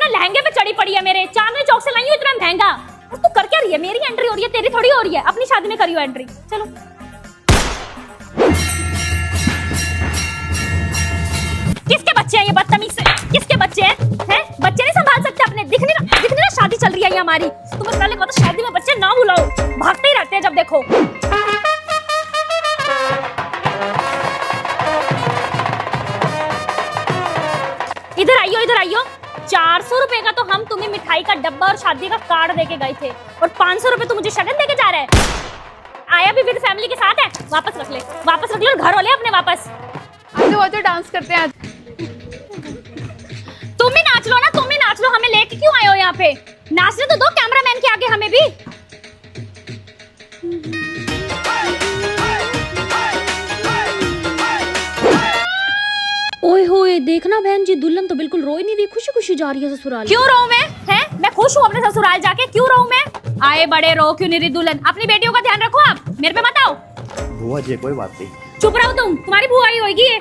लहंगे पे चढ़ी पड़ी है मेरे, चांदनी चौक से लाई हूं इतना महंगा। और तू कर क्या रही है? मेरी एंट्री हो रही है, तेरी थोड़ी हो रही है। अपनी शादी में करियो एंट्री। चलो किसके बच्चे हैं ये बदतमीज से? किसके बच्चे हैं? बच्चे नहीं संभाल सकते अपने? दिख नहीं रहा शादी चल रही है ये हमारी। तुम्हें पहले कहा शादी में बच्चे ना बुलाओ, भागते ही रहते हैं जब देखो। इधर आइयो, इधर आइयो। 400 रुपए का तो हम तुम्हें मिठाई का डब्बा और शादी का कार्ड देके गए थे, और 500 रुपए तो मुझे शगन देके जा रहा है। आया भी विद फैमिली के साथ है। वापस रख ले, वापस रख ले, और घर हो ले अपने वापस। आजो डांस करते हैं आज। तुम ही नाच लो ना, तुम ही नाच लो। हमें लेके क्यों आए हो यहाँ पे? नाचने तो दो कैमरामैन के आगे हमें भी। ओए होए, देखना बहन जी, दुल्हन तो बिल्कुल रोई नहीं रही, खुशी खुशी जा रही है ससुराल। क्यों रोऊं मैं? मैं खुश हूँ अपने ससुराल जाके। क्यों रोऊं मैं? आए बड़े रो क्यों नहीं रही दुल्हन? अपनी बेटियों का ध्यान रखो आप, मेरे पे मत आओ। बुआ जी कोई बात नहीं। चुप रहो तुम, तुम्हारी बुआ ही होगी ये।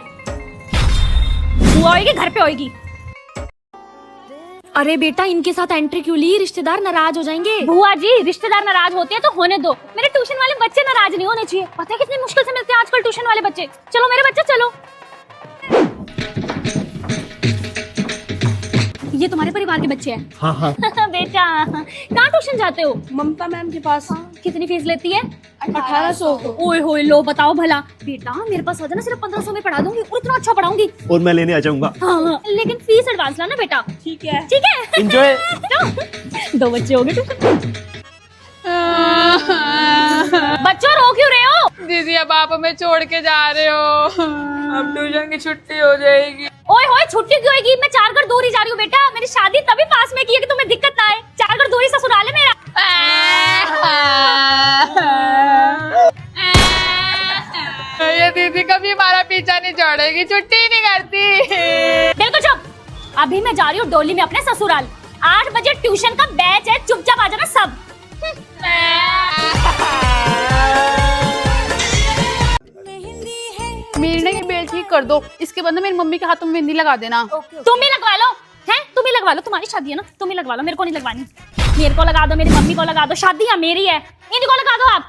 बुआ होगी, घर पे होगी। अरे बेटा, इनके साथ एंट्री क्यों ली? रिश्तेदार नाराज हो जाएंगे। बुआ जी, रिश्तेदार नाराज होते हैं तो होने दो, मेरे ट्यूशन वाले बच्चे नाराज नहीं होने चाहिए। पता है कितनी मुश्किल से मिलते हैं आजकल ट्यूशन वाले बच्चे। चलो मेरे बच्चे चलो। ये तुम्हारे परिवार के बच्चे हैं? हाँ हाँ। बेटा कहाँ ट्यूशन जाते हो? ममता मैम के पास। कितनी फीस लेती है? 1800। ओए होए, लो बताओ भला। बेटा मेरे पास आ जाना, सिर्फ 1500 में पढ़ा दूंगी, और इतना अच्छा पढ़ाऊंगी। और मैं लेने आ जाऊंगा। हाँ, लेकिन फीस एडवांस लाना बेटा। ठीक है। ठीक है। एंजॉय। दो बच्चे हो गए ट्यूशन। बच्चों रो क्यों रहे हो? दीदी अब आप हमें छोड़ के जा रहे हो, अब ट्यूशन की छुट्टी हो जाएगी। ओए होए, छुट्टी क्यों होगी? मैं 4 घर दूर ही जा रही हूँ बेटा। मेरी शादी तभी पास में की है कि तुम्हें दिक्कत ना आए। 4 घर दूर ही ससुराल है मेरा। ये दीदी कभी हमारा पीछा नहीं छोड़ेगी, छुट्टी ही नहीं करती। बिल्कुल चुप। अभी मैं जा रही हूँ डोली में अपने ससुराल। 8 बजे ट्यूशन का बैच है, चुपचाप आ जाना सब। मेरी ना ये बेल्ट ठीक कर दो, इसके बाद मेरी मम्मी के हाथों में मेहंदी लगा देना। तुम ही लगवा लो, हैं? तुम ही लगवा लो, तुम्हारी शादी है ना, तुम ही लगवा लो, मेरे को नहीं लगवानी। मेरे को लगा दो, मेरी मम्मी को लगा दो, शादी है मेरी है, इनको लगा दो आप।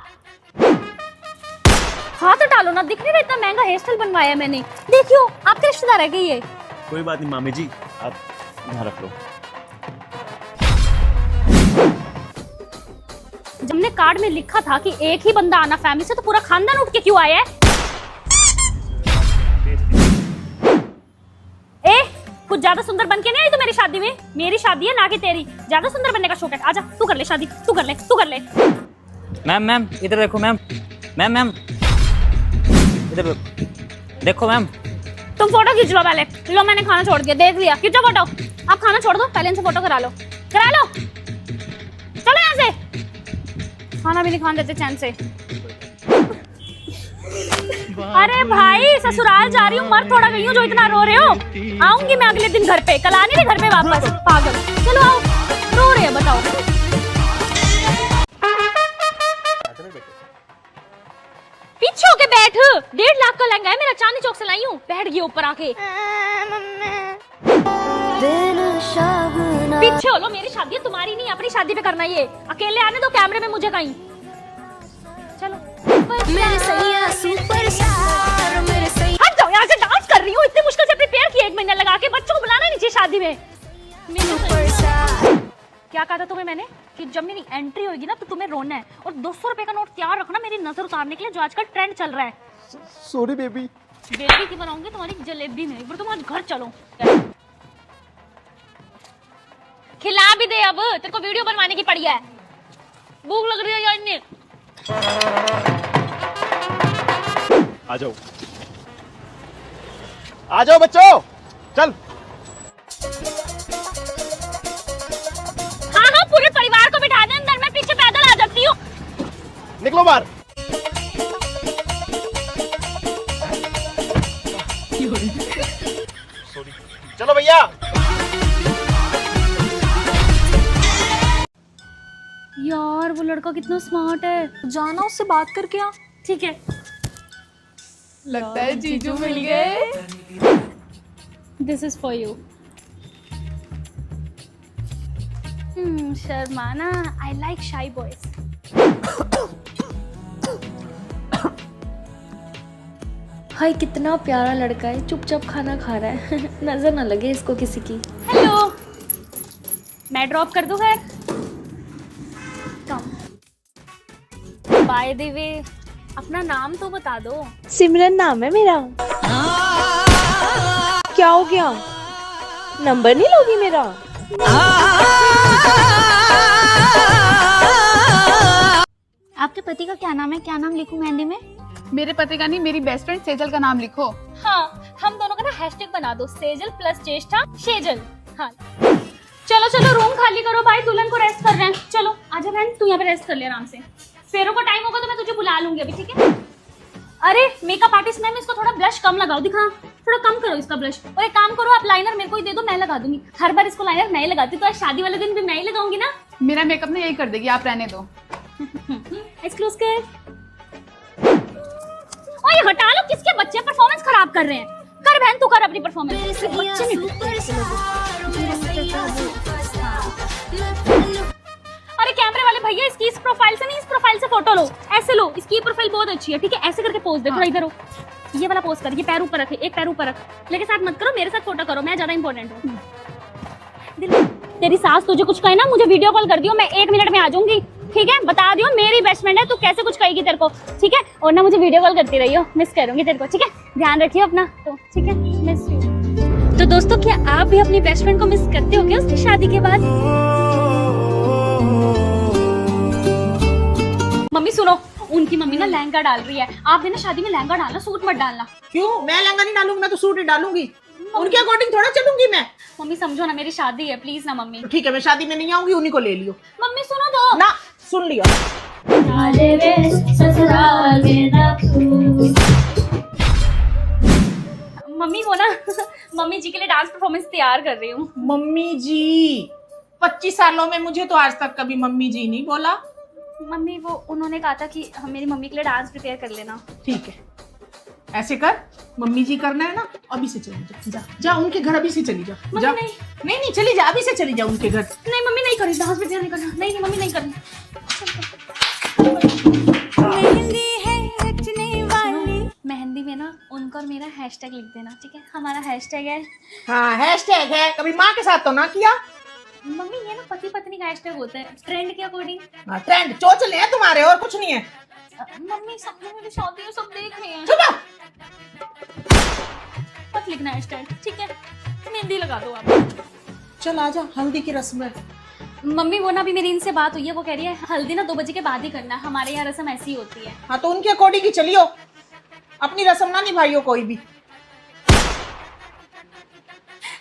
हाथ डालो ना, दिख नहीं रहा इतना महंगा हेयर स्टाइल बनवाया है मैंने। देखियो आपके रिश्तेदार है क्या ये? कोई बात नहीं मामी जी, आप यहाँ रख लो। जब हमने कार्ड में लिखा था कि एक ही बंदा आना फैमिली से, तो पूरा खानदान उठ के क्यों आया है? कुछ ज्यादा सुंदर बन के नहीं आई तो मेरी शादी में? मेरी शादी है ना कि तेरी। ज्यादा सुंदर बनने का शौक है? आजा तू कर ले शादी, तू कर ले, तू कर ले। मैम इधर देखो मैम। मैम इधर देखो मैम। तुम फोटो खींच लो पहले। लो मैंने खाना छोड़ दिया, देख लिया। खींचो फोटो। आप खाना छोड़ दो, पहले इनसे फोटो करा लो। चलो यहाँ से। खाना भी नहीं खाने देते चैन से। अरे भाई, ससुराल जा रही हूँ, मर थोड़ा गई हूँ जो इतना रो रहे हो। आऊंगी मैं अगले दिन घर पे, कल आने थे घर पे वापस। पागल। चलो आओ, रो रहे हैं बताओ। पीछे होके बैठ। 1.5 लाख का लहंगा है मेरा, चांदनी चौक से लाई हूँ। बैठ गई ऊपर आके। पीछे हो लो, मेरी शादी है, तुम्हारी नहीं। अपनी शादी पे करना ये। अकेले आने दो कैमरे में मुझे कहीं। चलो हट जाओ यहाँ से। डांस कर रही हूँ, इतनी मुश्किल से प्रिपेयर किया 1 महीना लगा के। बच्चों को बुलाना नहीं चाहिए शादी में। क्या कहा था तुम्हें मैंने कि जब मेरी एंट्री होगी ना तो तुम्हें रोना है, और 200 रुपए का नोट तैयार रखना मेरी नजर उतारने के लिए, जो आजकल ट्रेंड चल रहा है। Sorry baby. बेबी की बनाऊंगी तुम्हारी जलेबी में। पर तुम आज घर चलो, खिला भी दे। अब तेरे को वीडियो बनवाने की पड़ी है। भूख लग रही है यार। इन्हें आ जाओ, आ जाओ बच्चों, चल। हाँ, पूरे परिवार को बिठा दे अंदर, मैं पीछे पैदल आ जाती हूँ। निकलो बाहर। चलो भैया। यार वो लड़का कितना स्मार्ट है, जाना उससे बात करके आ। ठीक है। लगता है जीजू मिल गए। This is for you. शर्माना, आई लाइक शाई बॉयज। हाय कितना प्यारा लड़का है, चुपचाप खाना खा रहा है। नजर ना लगे इसको किसी की। हेलो, मैं ड्रॉप कर दूं फिर? कम। बाय द वे, अपना नाम तो बता दो। सिमरन नाम है मेरा। क्या हो गया, नंबर नहीं लोगी मेरा? आपके पति का क्या नाम है? क्या नाम लिखूं मेहंदी में? मेरे पति का नहीं, मेरी बेस्ट फ्रेंड सेजल का नाम लिखो। हाँ, हम दोनों का ना हैशटैग बना दो, सेजल प्लस चेष्टा शेजल। हाँ चलो चलो, रूम खाली करो भाई, दुल्हन को रेस्ट कर रहे हैं। चलो आजा बहन, तू यहाँ पे रेस्ट कर ले आराम से। फेरों का टाइम होगा तो मैं तुझे बुला लूंगी अभी, ठीक है? अरे मेकअप आर्टिस्ट मैम, इसको थोड़ा ब्लश कम लगाओ, दिखा थोड़ा कम करो इसका ब्लश। और एक काम करो, आप लाइनर मेरे को ही दे दो, मैं लगा दूंगी। हर बार इसको लाइनर मैं ही लगाती हूँ, तो आज शादी वाले दिन भी मैं ही लगाऊंगी ना। मेरा मेकअप ना यही कर देगी, आप रहने दो। एक्सक्यूज कर। ओए हटा लो, किसके बच्चे परफॉर्मेंस खराब कर रहे हैं? कर बहन, तू कर अपनी परफॉर्मेंस। बच्चे नहीं। अरे कैमरे वाले भैया, इसकी इस प्रोफाइल से नहीं, इस प्रोफाइल से फोटो लो। ऐसे लो, इसकी प्रोफाइल बहुत अच्छी है, ठीक है? ऐसे करके पोज दे, थोड़ा इधर हो। ये वाला पोज कर, ये पैर ऊपर रख, एक पैर ऊपर रख। लेकिन साथ मत करो, मेरे साथ फोटो करो, मैं ज्यादा इंपॉर्टेंट हूँ। तेरी सास तुझे कुछ कहे ना, मुझे वीडियो कॉल कर दियो, मैं 1 मिनट में आ जाऊंगी, ठीक है? बता दियो, मेरी बेस्ट फ्रेंड है, तू कैसे कुछ कहेगी तेरे को, ठीक है? और ना मुझे वीडियो कॉल करती रहियो, मिस करूंगी तेरे को, ठीक है? ध्यान रखियो अपना, तो ठीक है? Miss you. तो दोस्तों, क्या आप भी अपनी बेस्ट फ्रेंड को मिस करते हो क्या उसकी शादी के बाद? मम्मी सुनो, उनकी मम्मी ना लहंगा डाल रही है, आप भी ना शादी में लहंगा डालना, सूट मत डालना। क्यों? मैं लहंगा नहीं डालूंगी, मैं तो सूट ही डालूंगी। उनके अकॉर्डिंग थोड़ा चलूंगी मैं। मम्मी समझो ना, मेरी शादी है, प्लीज ना मम्मी। ठीक है, मैं शादी में नहीं आऊंगी, उन्हीं को ले लियो। मम्मी सुनो तो ना, सुन लिया। मम्मी वो ना मम्मी जी के लिए डांस परफॉर्मेंस तैयार कर रही हूँ। मम्मी जी, 25 सालों में मुझे तो आज तक कभी मम्मी जी नहीं बोला। मम्मी वो उन्होंने कहा था कि मेरी मम्मी के लिए डांस प्रिपेयर कर लेना। ठीक है, ऐसे कर, मम्मी जी करना है ना, अभी से चली जा। जा जा उनके घर, अभी से चली जा। मम्मी जा। नहीं। नहीं चली जा, अभी से चली जा उनके घर। नहीं मम्मी नहीं करी, डांस प्रिपेयर नहीं करना। नहीं मम्मी नहीं करनी। मेहंदी में ना उनका और मेरा हैशटैग लिख देना, ठीक है? हमारा हैशटैग है। हाँ, हैशटैग है, कभी माँ के साथ तो ना किया। मम्मी ये ना पति पत्नी का हैशटैग होता है, ट्रेंड के अकॉर्डिंग। हाँ, ट्रेंड चोचले हैं तुम्हारे, और कुछ नहीं है। मम्मी समझो, मेरी शादी है, सब देख रहे हैं। चुप। मत लिखना हैशटैग, ठीक है? मेहंदी लगा दो आप। चल आजा, हल्दी की रस्म है। मम्मी वो ना अभी मेरी इनसे बात हुई है, वो कह रही है हल्दी ना 2 बजे के बाद ही करना है, हमारे यहाँ रस्म ऐसी होती है। हाँ, तो उनके अकॉर्डिंग ही चलियो, अपनी रस्म ना निभाइयो कोई भी।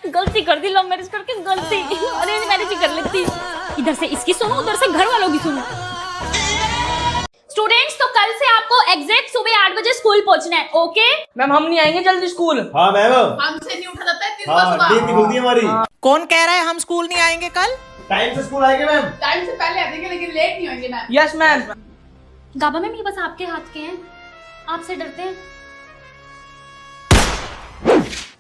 गलती कर दी, लव मैरिज करके गलती। अरेंज मैरिज ही कर लेती। इधर से इसकी सुनो, उधर से घर वालों की सुनो। स्टूडेंट्स, तो कल से आपको एग्जैक्ट सुबह 8 बजे स्कूल पहुंचना है, ओके? मैम, हम नहीं आएंगे जल्दी स्कूल। हाँ मैम। हमसे नहीं उठा जाता है, नींद नहीं खुलती हमारी। कौन कह रहा है हम स्कूल नहीं आएंगे कल? टाइम से स्कूल आएंगे मैम। टाइम से पहले आ जाएंगे, लेकिन लेट नहीं होंगे ना। Yes ma'am. गाबा मैम, ये बस आपके हाथ के हैं, आपसे डरते हैं।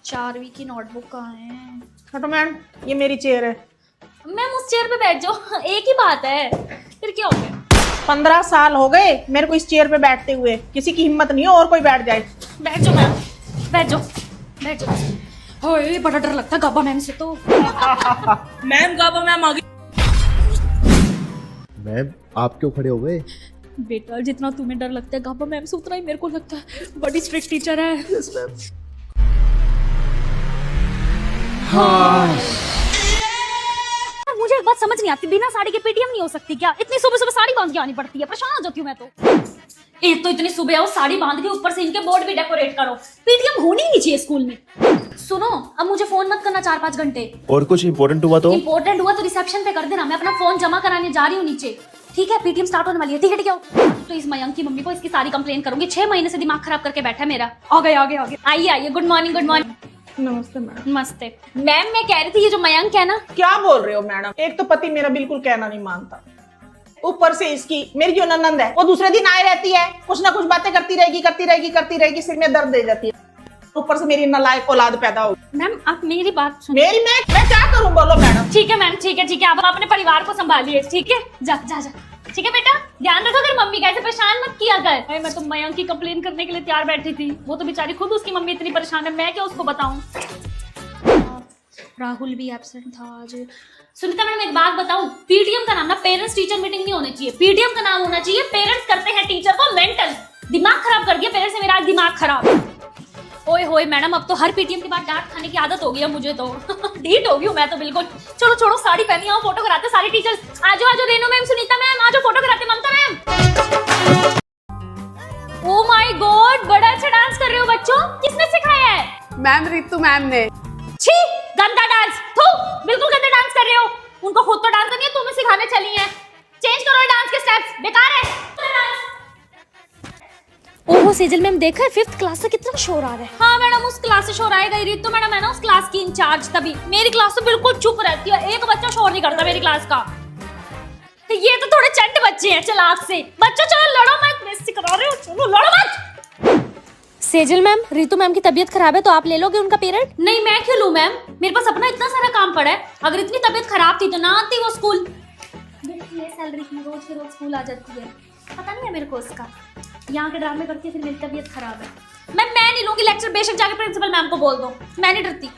4वीं की नोटबुक कहाँ है? हटो मैम, ये मेरी चेयर है। मैम उस चेयर पे बैठ जाओ, एक ही बात है, फिर क्या हो गया? 15 साल हो गए मेरे को इस चेयर पे बैठते हुए, किसी की हिम्मत नहीं हो और कोई बैठ जाए। बैठ जाओ मैम, बैठ जाओ, बैठ जाओ। ओए बड़ा डर लगता है गाबा मैम से तो। मैम, गाबा मैम आ गई। मैम, आप क्यों खड़े हो गए? बेटा जितना तुम्हें डर लगता है गाबा मैम से, उतना ही मेरे को लगता है, बड़ी स्ट्रिक्ट टीचर है। Yes ma'am. मुझे एक बात समझ नहीं आती, बिना साड़ी के पीटीएम नहीं हो सकती क्या? इतनी सुबह सुबह साड़ी बांध के आनी पड़ती है, परेशान हो जाती हूँ मैं तो। एक तो इतनी सुबह आओ, साड़ी बांध के, ऊपर से इनके बोर्ड भी डेकोरेट करो। पीटीएम होनी नहीं चाहिए स्कूल में। सुनो, अब मुझे फोन मत करना 4-5 घंटे। और कुछ इम्पोर्टेंट हुआ तो? इम्पोर्टेंट हुआ तो रिसेप्शन पे कर देना, मैं अपना फोन जमा कराने जा रही हूँ नीचे, ठीक है? पीटीएम स्टार्ट होने वाली है, ठीक है? ठीक है, तो इस मयंक की मम्मी को इसकी सारी कंप्लेन करूंगी। 6 महीने से दिमाग खराब करके बैठा है मेरा। आ गए। आइए आइए, गुड मॉर्निंग। Good morning. नमस्ते मैम। नमस्ते मैम, मैं कह रही थी ये जो मयंक है ना। क्या बोल रहे हो मैडम? एक तो पति मेरा बिल्कुल कहना नहीं मानता, ऊपर से इसकी मेरी जो ननंद है वो दूसरे दिन आए रहती है, कुछ ना कुछ बातें करती रहेगी, सिर में दर्द दे जाती है। ऊपर से मेरी नालायक औलाद पैदा हो। मैम आप मेरी बात सुनिए। मेरी मैं क्या करूं बोलो मैडम। ठीक है मैम, ठीक है आप अपने परिवार को संभालिए, ठीक है? जा जा जा, ठीक है बेटा, ध्यान रखो, अगर मम्मी का ऐसे परेशान मत किया कर। अरे मैं तो मयंक की कंप्लेन करने के लिए तैयार बैठी थी, वो तो बेचारी खुद, उसकी मम्मी इतनी परेशान है, मैं क्या उसको बताऊं। राहुल भी एब्सेंट था आज। सुनीता मैडम एक बात बताऊं, पीटीएम का नाम ना पेरेंट्स टीचर मीटिंग नहीं होनी चाहिए, पीटीएम का नाम होना चाहिए पेरेंट्स करते हैं टीचर को मेंटल। दिमाग खराब कर दिया पेरेंट्स ने मेरा, दिमाग खराब। ओए होए मैडम, अब तो हर पीटीएम के बाद डांट खाने की आदत हो गई है मुझे तो। ढीठ हो गई हूं मैं तो बिल्कुल। चलो छोड़ो, साड़ी पहनी आओ, फोटो कराते सारी टीचर्स। आजो आजो रेनू मैम, सुनीता मैम, आजो फोटो कराते। ममता मैम, ओ माय गॉड, बड़ा अच्छा डांस कर रहे हो बच्चों, किसने सिखाया है? मैम रितु मैम ने। छी, गंदा डांस, थू, बिल्कुल गंदा डांस कर रहे हो। उनको खुद तो डांस नहीं है, तुम्हें सिखाने चली हैं। चेंज करो डांस के स्टेप्स, बेकार है ओहो सेजल मैम, देखा है 5th क्लास से कितना शोर आ रहा है। हाँ मैडम, उस क्लास से शोर आएगा ही। रितु मैडम है ना उस क्लास की इंचार्ज, तभी मेरी क्लास तो बिल्कुल चुप रहती है, एक बच्चा शोर नहीं करता मेरी क्लास का। ये तो थोड़े चंट बच्चे हैं, चलाक से। बच्चों चलो लड़ो मत, बेइज्जती करा रहे हो, चलो लड़ो मत। सेजल मैम, रितु मैम की तबीयत खराब है तो आप ले लोगे उनका पीरियड? नहीं मैं क्यों लूं मैम, मेरे पास अपना इतना सारा काम पड़ा है। अगर इतनी तबीयत खराब थी तो ना आती वो स्कूल। ये सैलरी की रोज के रोज स्कूल आ जाती है, पता नहीं है मेरे को उसका। यहाँ के ड्रामे करती है, फिर मेरी तबीयत खराब है। मैं नहीं लूंगी लेक्चर, बेशक जाके प्रिंसिपल मैम को बोल दो, मैं नहीं डरती।